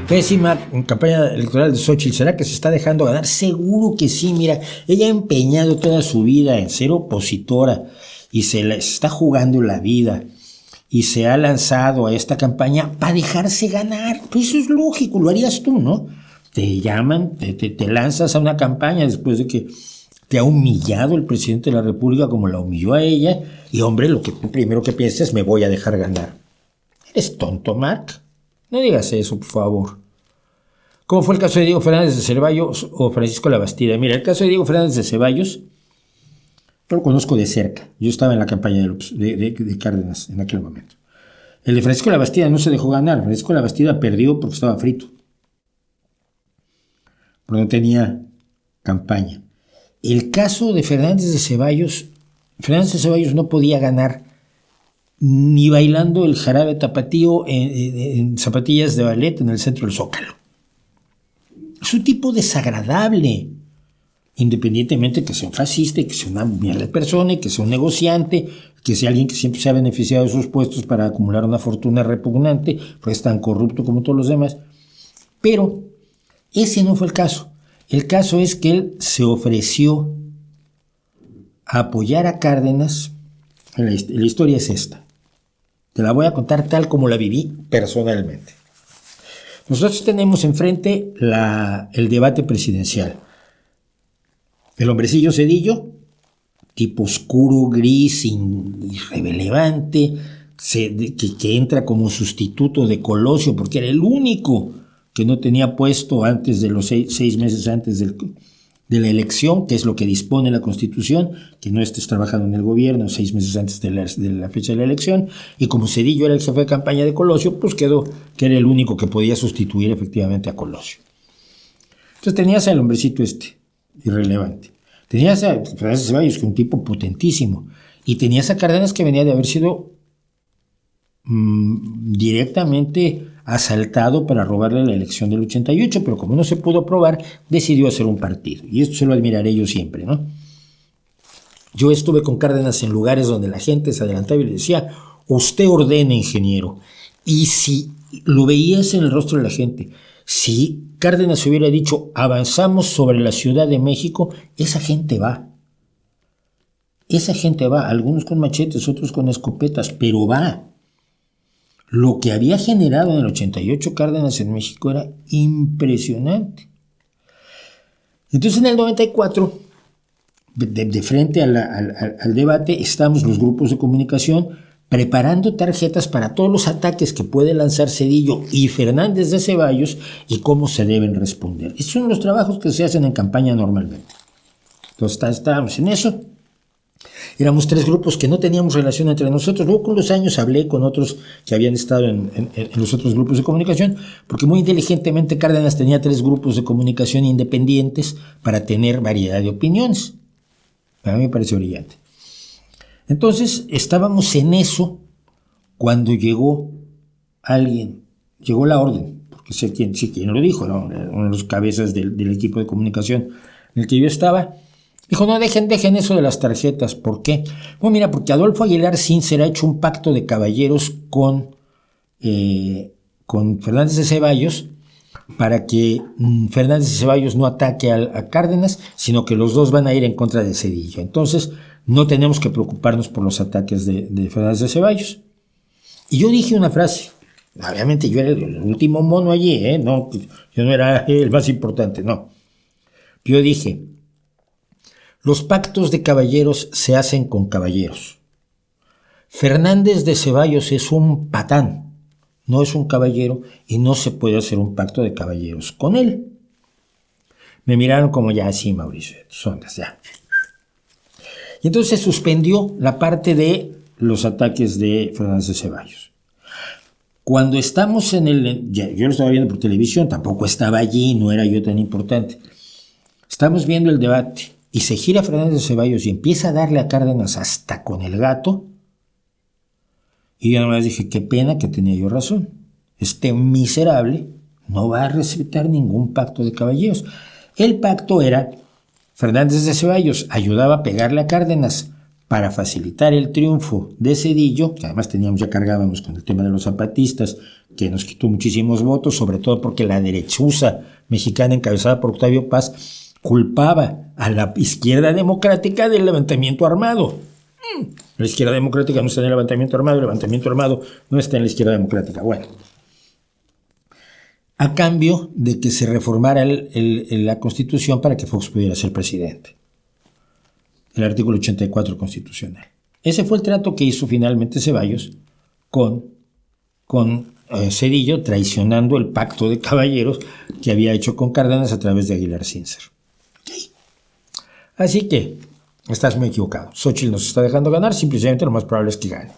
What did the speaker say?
Pésima campaña electoral de Xóchitl. ¿Será que se está dejando ganar? Seguro que sí. Mira, ella ha empeñado toda su vida en ser opositora y se la está jugando la vida y se ha lanzado a esta campaña para dejarse ganar. Pues eso es lógico, lo harías tú, ¿no? Te llaman, te lanzas a una campaña después de que te ha humillado el presidente de la República como la humilló a ella, y hombre, lo que primero que piensas es: me voy a dejar ganar. ¿Eres tonto, Marc? No digas eso, por favor. ¿Cómo fue el caso de Diego Fernández de Ceballos o Francisco Labastida? Mira, el caso de Diego Fernández de Ceballos, yo lo conozco de cerca. Yo estaba en la campaña de Cárdenas en aquel momento. El de Francisco Labastida no se dejó ganar. Francisco Labastida perdió porque estaba frito. Porque no tenía campaña. El caso de Fernández de Ceballos no podía ganar ni bailando el jarabe tapatío en zapatillas de ballet en el centro del Zócalo. Es un tipo desagradable, independientemente que sea un fascista, que sea una mierda de persona, que sea un negociante, que sea alguien que siempre se ha beneficiado de sus puestos para acumular una fortuna repugnante, porque es tan corrupto como todos los demás. Pero ese no fue el caso. El caso es que él se ofreció a apoyar a Cárdenas. La historia es esta. Te la voy a contar tal como la viví personalmente. Nosotros tenemos enfrente el debate presidencial. El hombrecillo Zedillo, tipo oscuro, gris, irrelevante, que entra como sustituto de Colosio, porque era el único que no tenía puesto antes de los 6 meses antes de la elección, que es lo que dispone la Constitución, que no estés trabajando en el gobierno 6 meses antes de la fecha de la elección. Y como Zedillo era el jefe de campaña de Colosio, pues quedó que era el único que podía sustituir efectivamente a Colosio. Entonces tenías al hombrecito irrelevante. Tenías a Fernández de Ceballos, que es un tipo potentísimo. Y tenías a Cárdenas, que venía de haber sido directamente asaltado para robarle la elección del 88, pero como no se pudo probar, decidió hacer un partido. Y esto se lo admiraré yo siempre, ¿no? Yo estuve con Cárdenas en lugares donde la gente se adelantaba y le decía: usted ordena, ingeniero. Y si lo veías en el rostro de la gente, si Cárdenas hubiera dicho: avanzamos sobre la Ciudad de México, esa gente va. Esa gente va, algunos con machetes, otros con escopetas, pero va. Lo que había generado en el 88 Cárdenas en México era impresionante. Entonces en el 94, de frente al debate, estamos los grupos de comunicación preparando tarjetas para todos los ataques que puede lanzar Zedillo y Fernández de Ceballos y cómo se deben responder. Estos son los trabajos que se hacen en campaña normalmente. Entonces estábamos en eso. Éramos 3 grupos que no teníamos relación entre nosotros. Luego con los años hablé con otros que habían estado en los otros grupos de comunicación, porque muy inteligentemente Cárdenas tenía 3 grupos de comunicación independientes para tener variedad de opiniones. A mí me pareció brillante. Entonces estábamos en eso cuando llegó la orden, porque sé quién lo dijo, ¿no? Uno de los cabezas del equipo de comunicación en el que yo estaba. Dijo: no, dejen eso de las tarjetas. ¿Por qué? Bueno, mira, porque Adolfo Aguilar Sincer ha hecho un pacto de caballeros con Fernández de Ceballos para que Fernández de Ceballos no ataque a Cárdenas, sino que los dos van a ir en contra de Zedillo. Entonces, no tenemos que preocuparnos por los ataques de Fernández de Ceballos. Y yo dije una frase. Obviamente yo era el último mono allí, no, yo no era el más importante, no. Yo dije: los pactos de caballeros se hacen con caballeros. Fernández de Ceballos es un patán, no es un caballero, y no se puede hacer un pacto de caballeros con él. Me miraron como: ya, sí, Mauricio, sondas, ya. Y entonces se suspendió la parte de los ataques de Fernández de Ceballos. Cuando estamos yo lo estaba viendo por televisión, tampoco estaba allí, no era yo tan importante. Estamos viendo el debate. Y se gira Fernández de Ceballos y empieza a darle a Cárdenas hasta con el gato. Y yo nomás dije: qué pena que tenía yo razón. Este miserable no va a respetar ningún pacto de caballeros. El pacto era: Fernández de Ceballos ayudaba a pegarle a Cárdenas para facilitar el triunfo de Zedillo, que además ya cargábamos con el tema de los zapatistas, que nos quitó muchísimos votos, sobre todo porque la derechuza mexicana encabezada por Octavio Paz culpaba a la izquierda democrática del levantamiento armado. La izquierda democrática no está en el levantamiento armado no está en la izquierda democrática. Bueno, a cambio de que se reformara la Constitución para que Fox pudiera ser presidente. El artículo 84 constitucional. Ese fue el trato que hizo finalmente Ceballos con Zedillo, traicionando el pacto de caballeros que había hecho con Cárdenas a través de Aguilar Sincer. Okay. Así que estás muy equivocado. Xóchitl nos está dejando ganar, simplemente lo más probable es que gane.